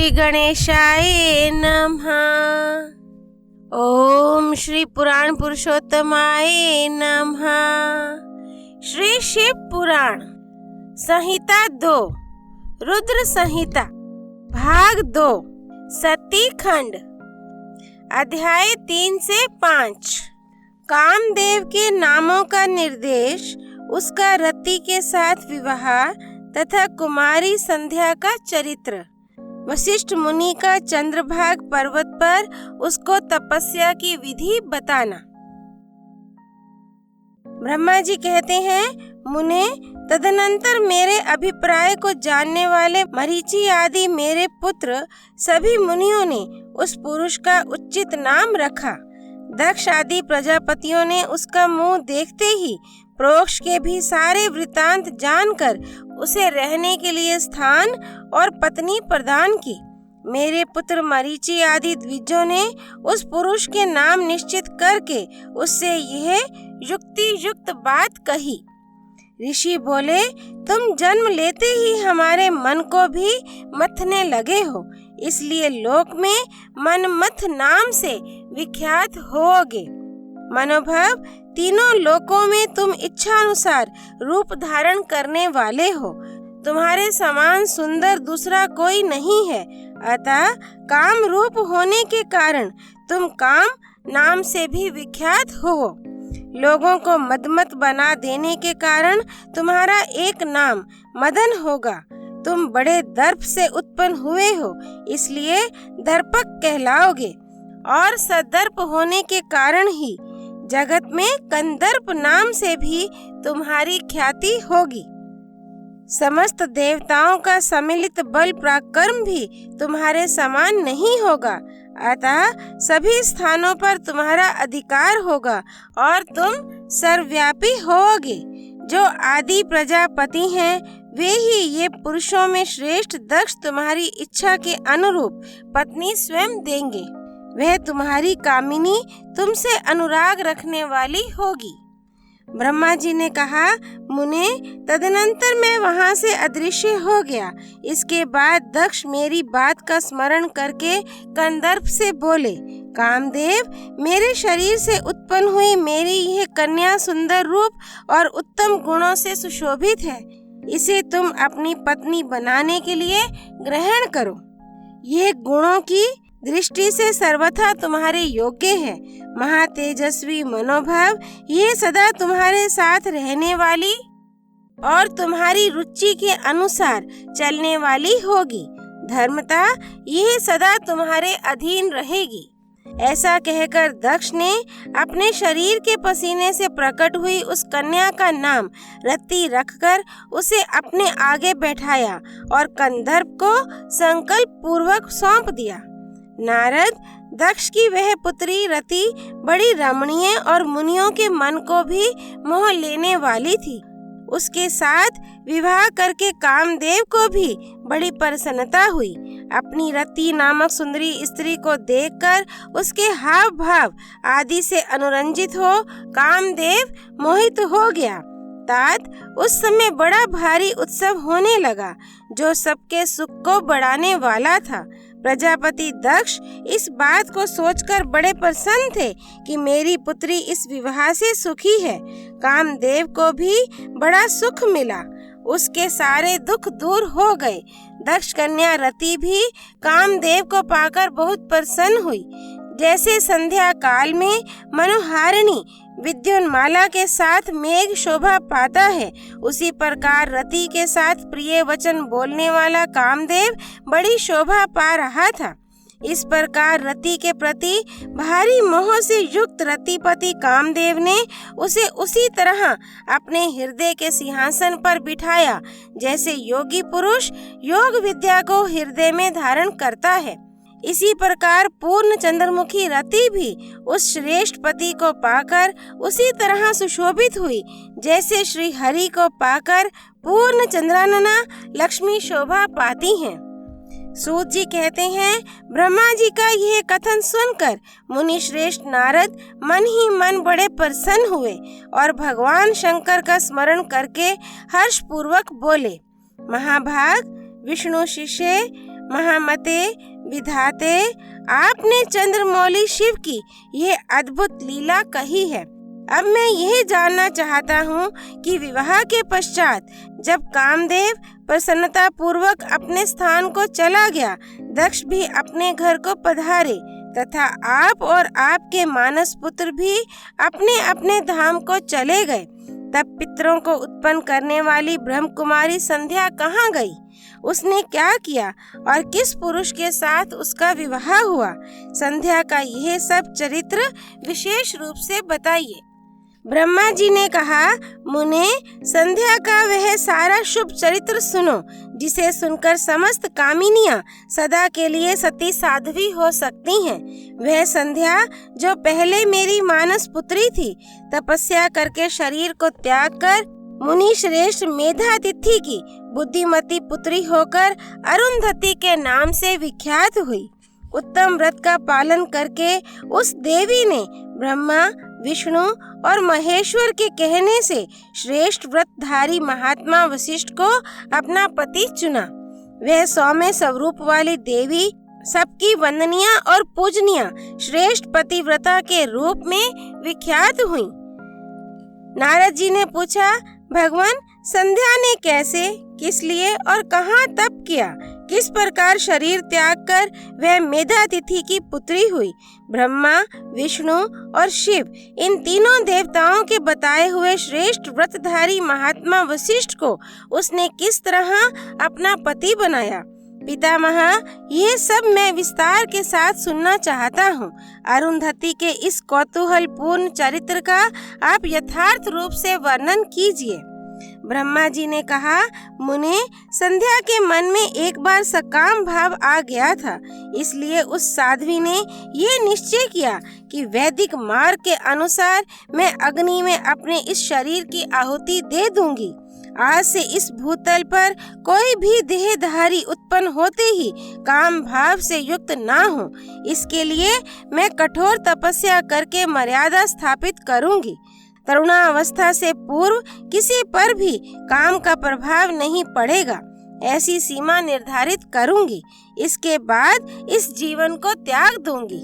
श्री गणेशाय नमः। ओम श्री पुराण पुरुषोत्तमाय नमः। श्री शिव पुराण संहिता 2 रुद्र संहिता भाग 2 सती खंड अध्याय 3 से 5। कामदेव के नामों का निर्देश, उसका रति के साथ विवाह तथा कुमारी संध्या का चरित्र, वशिष्ठ मुनि का चंद्रभाग पर्वत पर उसको तपस्या की विधि बताना। ब्रह्मा जी कहते हैं, मुने, तदनंतर मेरे अभिप्राय को जानने वाले मरीचि आदि मेरे पुत्र सभी मुनियों ने उस पुरुष का उचित नाम रखा। दक्ष आदि प्रजापतियों ने उसका मुंह देखते ही प्रोक्ष के भी सारे वृतांत जानकर उसे रहने के लिए स्थान और पत्नी प्रदान की। मेरे पुत्र मरीचि आदि द्विजों ने उस पुरुष के नाम निश्चित करके उससे यह युक्ति युक्त बात कही। ऋषि बोले, तुम जन्म लेते ही हमारे मन को भी मथने लगे हो, इसलिए लोक में मनमथ नाम से विख्यात होगे। मनोभव, तीनों लोकों में तुम इच्छा अनुसार रूप धारण करने वाले हो। तुम्हारे समान सुंदर दूसरा कोई नहीं है, अतः काम रूप होने के कारण तुम काम नाम से भी विख्यात हो। लोगों को मदमत बना देने के कारण तुम्हारा एक नाम मदन होगा। तुम बड़े दर्प से उत्पन्न हुए हो, इसलिए दर्पक कहलाओगे, और सदर्प होने के कारण ही जगत में कंदर्प नाम से भी तुम्हारी ख्याति होगी। समस्त देवताओं का सम्मिलित बल पराक्रम भी तुम्हारे समान नहीं होगा, अतः सभी स्थानों पर तुम्हारा अधिकार होगा और तुम सर्वव्यापी होगे। जो आदि प्रजापति हैं, वे ही ये पुरुषों में श्रेष्ठ दक्ष तुम्हारी इच्छा के अनुरूप पत्नी स्वयं देंगे। वह तुम्हारी कामिनी तुमसे अनुराग रखने वाली होगी। ब्रह्मा जी ने कहा, मुने, तदनंतर मैं वहाँ से अदृश्य हो गया। इसके बाद दक्ष मेरी बात का स्मरण करके कंदर्प से बोले, कामदेव, मेरे शरीर से उत्पन्न हुई मेरी यह कन्या सुंदर रूप और उत्तम गुणों से सुशोभित है। इसे तुम अपनी पत्नी बनाने के लिए ग्रहण करो। ये गुणों की दृष्टि से सर्वथा तुम्हारे योग्य है। महातेजस्वी मनोभाव, ये सदा तुम्हारे साथ रहने वाली और तुम्हारी रुचि के अनुसार चलने वाली होगी। धर्मता, यह सदा तुम्हारे अधीन रहेगी। ऐसा कहकर दक्ष ने अपने शरीर के पसीने से प्रकट हुई उस कन्या का नाम रति रखकर उसे अपने आगे बैठाया और कंदर्प को संकल्प पूर्वक सौंप दिया। नारद, दक्ष की वह पुत्री रति बड़ी रमणीय और मुनियों के मन को भी मोह लेने वाली थी। उसके साथ विवाह करके कामदेव को भी बड़ी प्रसन्नता हुई। अपनी रति नामक सुंदरी स्त्री को देखकर उसके हाव भाव आदि से अनुरंजित हो कामदेव मोहित हो गया। तात उस समय बड़ा भारी उत्सव होने लगा, जो सबके सुख को बढ़ाने वाला था। प्रजापति दक्ष इस बात को सोचकर बड़े प्रसन्न थे कि मेरी पुत्री इस विवाह से सुखी है। कामदेव को भी बड़ा सुख मिला, उसके सारे दुख दूर हो गए। दक्ष कन्या रति भी कामदेव को पाकर बहुत प्रसन्न हुई। जैसे संध्या काल में मनोहारिणी विद्युन्माला के साथ मेघ शोभा पाता है, उसी प्रकार रति के साथ प्रिय वचन बोलने वाला कामदेव बड़ी शोभा पा रहा था। इस प्रकार रति के प्रति भारी मोह से युक्त रतिपति कामदेव ने उसे उसी तरह अपने हृदय के सिंहासन पर बिठाया, जैसे योगी पुरुष योग विद्या को हृदय में धारण करता है। इसी प्रकार पूर्ण चंद्रमुखी रति भी उस श्रेष्ठ पति को पाकर उसी तरह सुशोभित हुई, जैसे श्री हरि को पाकर पूर्ण चंद्रानना लक्ष्मी शोभा पाती हैं। सूत जी कहते हैं, ब्रह्मा जी का यह कथन सुनकर मुनि श्रेष्ठ नारद मन ही मन बड़े प्रसन्न हुए और भगवान शंकर का स्मरण करके हर्ष पूर्वक बोले, महाभाग, विष्णु शिष्य, महामते विधाते, आपने चंद्रमौली शिव की यह अद्भुत लीला कही है। अब मैं यह जानना चाहता हूँ कि विवाह के पश्चात जब कामदेव प्रसन्नता पूर्वक अपने स्थान को चला गया, दक्ष भी अपने घर को पधारे तथा आप और आपके मानस पुत्र भी अपने अपने धाम को चले गए, तब पितरों को उत्पन्न करने वाली ब्रह्म कुमारी संध्या कहाँ गई? उसने क्या किया और किस पुरुष के साथ उसका विवाह हुआ? संध्या का यह सब चरित्र विशेष रूप से बताइए। ब्रह्मा जी ने कहा, मुने, संध्या का वह सारा शुभ चरित्र सुनो, जिसे सुनकर समस्त कामिनियां सदा के लिए सती साध्वी हो सकती हैं। वह संध्या जो पहले मेरी मानस पुत्री थी, तपस्या करके शरीर को त्याग कर मुनि श्रेष्ठ मेधातिथि की बुद्धिमती पुत्री होकर अरुंधति के नाम से विख्यात हुई। उत्तम व्रत का पालन करके उस देवी ने ब्रह्मा, विष्णु और महेश्वर के कहने से श्रेष्ठ व्रतधारी महात्मा वशिष्ठ को अपना पति चुना। वह सौम्य स्वरूप वाली देवी सबकी वंदनीय और पूजनीय श्रेष्ठ पतिव्रता के रूप में विख्यात हुई। नारद जी ने पूछा, भगवान, संध्या ने कैसे, किस लिए और कहाँ तप किया? किस प्रकार शरीर त्याग कर वह मेधातिथि की पुत्री हुई? ब्रह्मा, विष्णु और शिव, इन तीनों देवताओं के बताए हुए श्रेष्ठ व्रतधारी महात्मा वशिष्ठ को उसने किस तरह अपना पति बनाया? पितामह, ये सब मैं विस्तार के साथ सुनना चाहता हूँ। अरुंधति के इस कौतूहलपूर्ण चरित्र का आप यथार्थ रूप से वर्णन कीजिए। ब्रह्मा जी ने कहा, मुने, संध्या के मन में एक बार सकाम भाव आ गया था, इसलिए उस साध्वी ने ये निश्चय किया कि वैदिक मार्ग के अनुसार मैं अग्नि में अपने इस शरीर की आहुति दे दूंगी। आज से इस भूतल पर कोई भी देहधारी उत्पन्न होते ही काम भाव से युक्त ना हो, इसके लिए मैं कठोर तपस्या करके मर्यादा स्थापित करूंगी। तरुणावस्था से पूर्व किसी पर भी काम का प्रभाव नहीं पड़ेगा, ऐसी सीमा निर्धारित करूंगी। इसके बाद इस जीवन को त्याग दूंगी।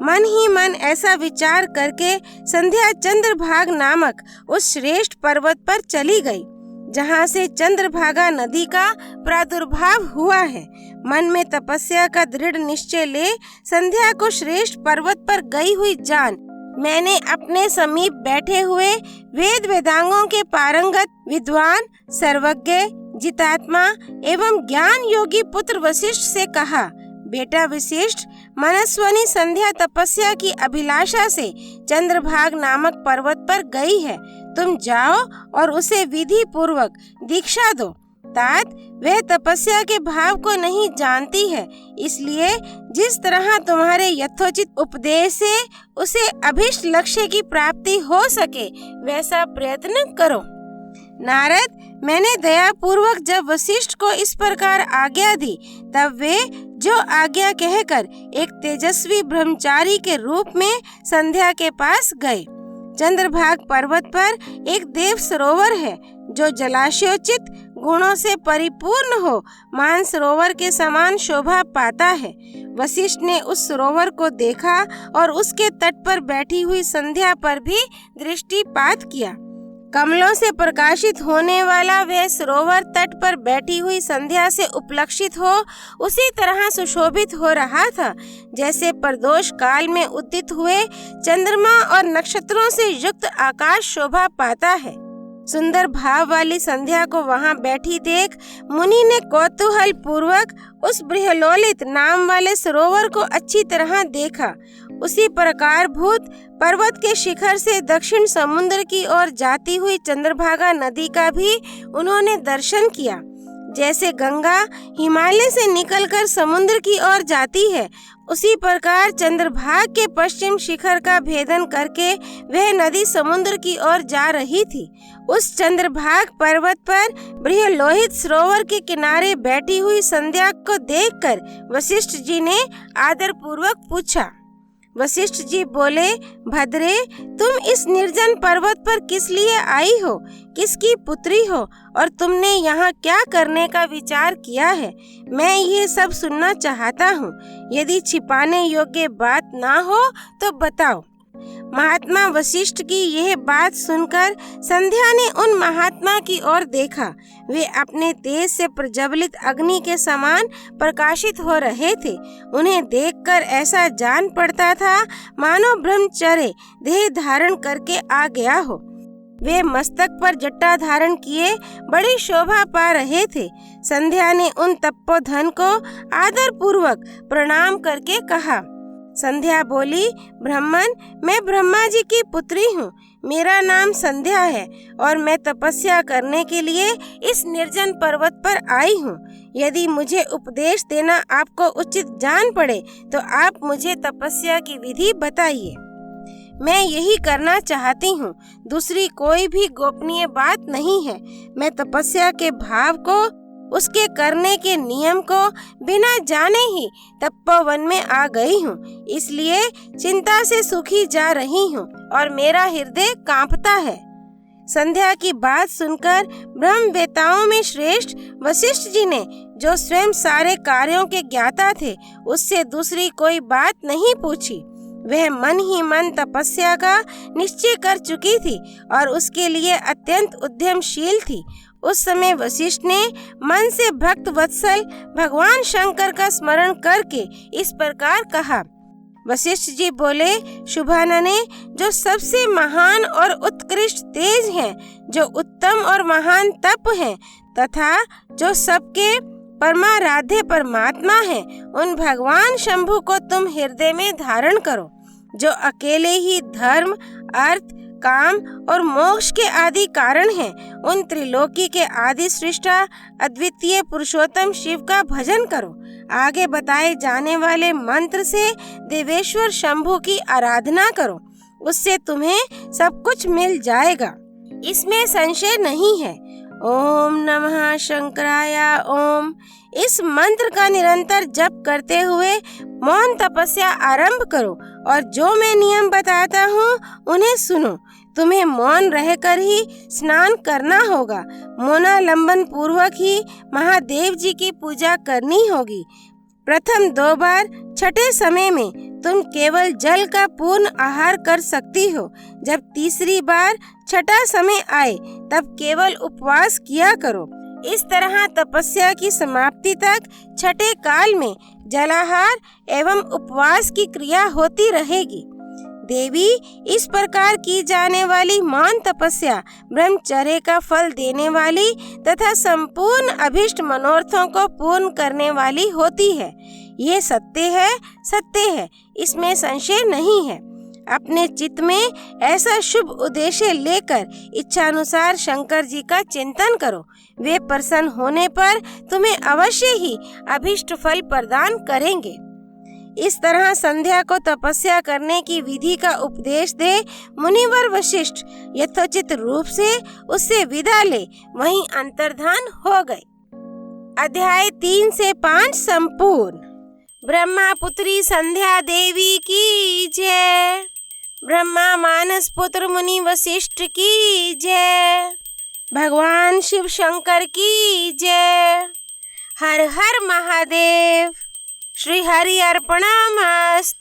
मन ही मन ऐसा विचार करके संध्या चंद्रभागा नामक उस श्रेष्ठ पर्वत पर चली गई, जहाँ से चंद्रभागा नदी का प्रादुर्भाव हुआ है। मन में तपस्या का दृढ़ निश्चय ले संध्या को श्रेष्ठ पर्वत पर गई हुई जान मैंने अपने समीप बैठे हुए वेद वेदांगों के पारंगत विद्वान, सर्वज्ञ, जितात्मा एवं ज्ञान योगी पुत्र वशिष्ठ से कहा, बेटा वशिष्ठ, मनस्वनी संध्या तपस्या की अभिलाषा से चंद्रभाग नामक पर्वत पर गई है। तुम जाओ और उसे विधि पूर्वक दीक्षा दो। तात, वह तपस्या के भाव को नहीं जानती है, इसलिए जिस तरह तुम्हारे यथोचित उपदेश से उसे अभिष्ट लक्ष्य की प्राप्ति हो सके वैसा प्रयत्न करो। नारद, मैंने दया पूर्वक जब वशिष्ठ को इस प्रकार आज्ञा दी, तब वे जो आज्ञा कहकर एक तेजस्वी ब्रह्मचारी के रूप में संध्या के पास गए। चंद्रभाग पर्वत पर एक देव सरोवर है, जो जलाशयोचित गुणों से परिपूर्ण हो मान सरोवर के समान शोभा पाता है। वशिष्ठ ने उस सरोवर को देखा और उसके तट पर बैठी हुई संध्या पर भी दृष्टिपात किया। कमलों से प्रकाशित होने वाला वह सरोवर तट पर बैठी हुई संध्या से उपलक्षित हो उसी तरह सुशोभित हो रहा था, जैसे प्रदोष काल में उदित हुए चंद्रमा और नक्षत्रों से युक्त आकाश शोभा पाता है। सुंदर भाव वाली संध्या को वहां बैठी देख मुनि ने कौतूहल पूर्वक उस बृहलोलित नाम वाले सरोवर को अच्छी तरह देखा। उसी प्रकार भूत पर्वत के शिखर से दक्षिण समुद्र की ओर जाती हुई चंद्रभागा नदी का भी उन्होंने दर्शन किया। जैसे गंगा हिमालय से निकलकर समुद्र की ओर जाती है, उसी प्रकार चंद्रभाग के पश्चिम शिखर का भेदन करके वह नदी समुद्र की ओर जा रही थी। उस चंद्रभाग पर्वत पर बृहलोहित सरोवर के किनारे बैठी हुई संध्या को देखकर वशिष्ठ जी ने आदर पूर्वक पूछा, वशिष्ठ जी बोले, भद्रे, तुम इस निर्जन पर्वत पर किस लिए आई हो, किसकी पुत्री हो और तुमने यहाँ क्या करने का विचार किया है? मैं ये सब सुनना चाहता हूँ। यदि छिपाने योग्य बात ना हो तो बताओ। महात्मा वशिष्ठ की यह बात सुनकर संध्या ने उन महात्मा की ओर देखा। वे अपने तेज से प्रज्वलित अग्नि के समान प्रकाशित हो रहे थे। उन्हें देखकर ऐसा जान पड़ता था मानो ब्रह्मचर्य देह धारण करके आ गया हो। वे मस्तक पर जट्टा धारण किए बड़ी शोभा पा रहे थे। संध्या ने उन तपोधन को आदर पूर्वक प्रणाम करके कहा। संध्या बोली, ब्राह्मण, मैं ब्रह्मा जी की पुत्री हूँ। मेरा नाम संध्या है और मैं तपस्या करने के लिए इस निर्जन पर्वत पर आई हूँ। यदि मुझे उपदेश देना आपको उचित जान पड़े तो आप मुझे तपस्या की विधि बताइए। मैं यही करना चाहती हूँ, दूसरी कोई भी गोपनीय बात नहीं है। मैं तपस्या के भाव को, उसके करने के नियम को बिना जाने ही तपोवन में आ गई हूँ, इसलिए चिंता से सूखी जा रही हूँ और मेरा हृदय कांपता है। संध्या की बात सुनकर ब्रह्मवेताओं में श्रेष्ठ वशिष्ठ जी ने, जो स्वयं सारे कार्यों के ज्ञाता थे, उससे दूसरी कोई बात नहीं पूछी। वह मन ही मन तपस्या का निश्चय कर चुकी थी और उसके लिए अत्यंत उद्यमशील थी। उस समय वशिष्ठ ने मन से भक्त वत्सल भगवान शंकर का स्मरण करके इस प्रकार कहा। वशिष्ठ जी बोले, शुभानने, जो सबसे महान और उत्कृष्ट तेज हैं, जो उत्तम और महान तप हैं तथा जो सबके परमाराध्य परमात्मा हैं, उन भगवान शंभु को तुम हृदय में धारण करो, जो अकेले ही धर्म, अर्थ, काम और मोक्ष के आदि कारण हैं। उन त्रिलोकी के आदि सृष्टा अद्वितीय पुरुषोत्तम शिव का भजन करो। आगे बताए जाने वाले मंत्र से देवेश्वर शंभु की आराधना करो, उससे तुम्हें सब कुछ मिल जाएगा, इसमें संशय नहीं है। ओम नमः शंकराय ओम। इस मंत्र का निरंतर जप करते हुए मौन तपस्या आरंभ करो और जो मैं नियम बताता हूँ उन्हें सुनो। तुम्हें मौन रहकर ही स्नान करना होगा। मौनालंबन पूर्वक ही महादेव जी की पूजा करनी होगी। प्रथम 2 बार छठे समय में तुम केवल जल का पूर्ण आहार कर सकती हो। जब तीसरी बार छठा समय आए तब केवल उपवास किया करो। इस तरह तपस्या की समाप्ति तक छठे काल में जलाहार एवं उपवास की क्रिया होती रहेगी। देवी, इस प्रकार की जाने वाली मौन तपस्या ब्रह्मचर्य का फल देने वाली तथा संपूर्ण अभिष्ट मनोरथों को पूर्ण करने वाली होती है। ये सत्य है, इसमें संशय नहीं है। अपने चित्त में ऐसा शुभ उद्देश्य लेकर इच्छानुसार शंकर जी का चिंतन करो। वे प्रसन्न होने पर तुम्हें अवश्य ही अभिष्ट फल प्रदान करेंगे। इस तरह संध्या को तपस्या करने की विधि का उपदेश दे मुनिवर वशिष्ठ यथोचित रूप से उससे विदा ले वहीं अंतर्धान हो गए। अध्याय 3 से 5 संपूर्ण। ब्रह्मा पुत्री संध्या देवी की जय। ब्रह्मा मानस पुत्र मुनि वशिष्ठ की जय। भगवान शिव शंकर की जय। हर हर महादेव। श्री हरि अर्पणमस्तु।